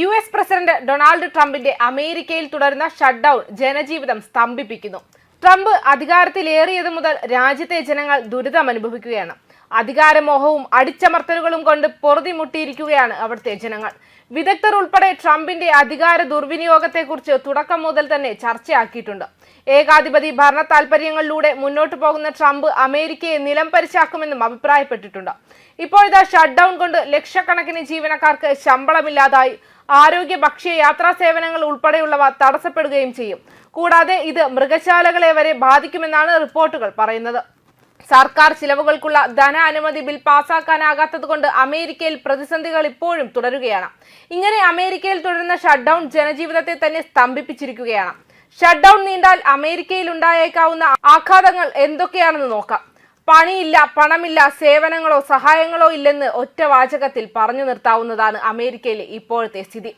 US president Donald ട്രംപിന്റെ അമേരിക്കയിൽ തുടരുന്ന ഷട്ട്ഡൌൺ ജനജീവിതം സ്തംഭിപ്പിക്കുന്നു. ട്രംപ് അധികാരത്തിലേറിയത് മുതൽ രാജ്യത്തെ ജനങ്ങൾ ദുരിതമനുഭവിക്കുകയാണ്. അധികാരമോഹവും അടിച്ചമർത്തലുകളും കൊണ്ട് പൊറുതിമുട്ടിയിരിക്കുകയാണ് അവിടുത്തെ ജനങ്ങൾ. വിദഗ്ധർ ഉൾപ്പെടെ ട്രംപിന്റെ അധികാര ദുർവിനിയോഗത്തെക്കുറിച്ച് തുടക്കം മുതൽ തന്നെ ചർച്ചയാക്കിയിട്ടുണ്ട്. ഏകാധിപതി ഭരണ താൽപര്യങ്ങളിലൂടെ മുന്നോട്ടു പോകുന്ന ട്രംപ് അമേരിക്കയെ നിലംപരിശാക്കുമെന്നും അഭിപ്രായപ്പെട്ടിട്ടുണ്ട്. ഇപ്പോഴിതാ ഷട്ട്ഡൌൺ കൊണ്ട് ലക്ഷക്കണക്കിന് ജീവനക്കാർക്ക് ശമ്പളമില്ലാതായി. ആരോഗ്യ, ഭക്ഷ്യ, യാത്രാ സേവനങ്ങൾ ഉൾപ്പെടെയുള്ളവ തടസ്സപ്പെടുകയും ചെയ്യും. കൂടാതെ ഇത് മൃഗശാലകളെ വരെ ബാധിക്കുമെന്നാണ് റിപ്പോർട്ടുകൾ പറയുന്നത്. സർക്കാർ ചിലവുകൾക്കുള്ള ധന അനുമതി ബിൽ പാസാക്കാനാകാത്തത് കൊണ്ട് അമേരിക്കയിൽ പ്രതിസന്ധികൾ ഇപ്പോഴും തുടരുകയാണ്. ഇങ്ങനെ അമേരിക്കയിൽ തുടരുന്ന ഷട്ട്ഡൌൺ ജനജീവിതത്തെ തന്നെ സ്തംഭിപ്പിച്ചിരിക്കുകയാണ്. ഷട്ട്ഡൌൺ നീണ്ടാൽ അമേരിക്കയിൽ ഉണ്ടായേക്കാവുന്ന ആഘാതങ്ങൾ എന്തൊക്കെയാണെന്ന് നോക്കാം. പണിയില്ല, പണമില്ല, സേവനങ്ങളോ സഹായങ്ങളോ ഇല്ലെന്ന് ഒറ്റ വാചകത്തിൽ പറഞ്ഞു നിർത്താവുന്നതാണ് അമേരിക്കയിലെ ഇപ്പോഴത്തെ സ്ഥിതി.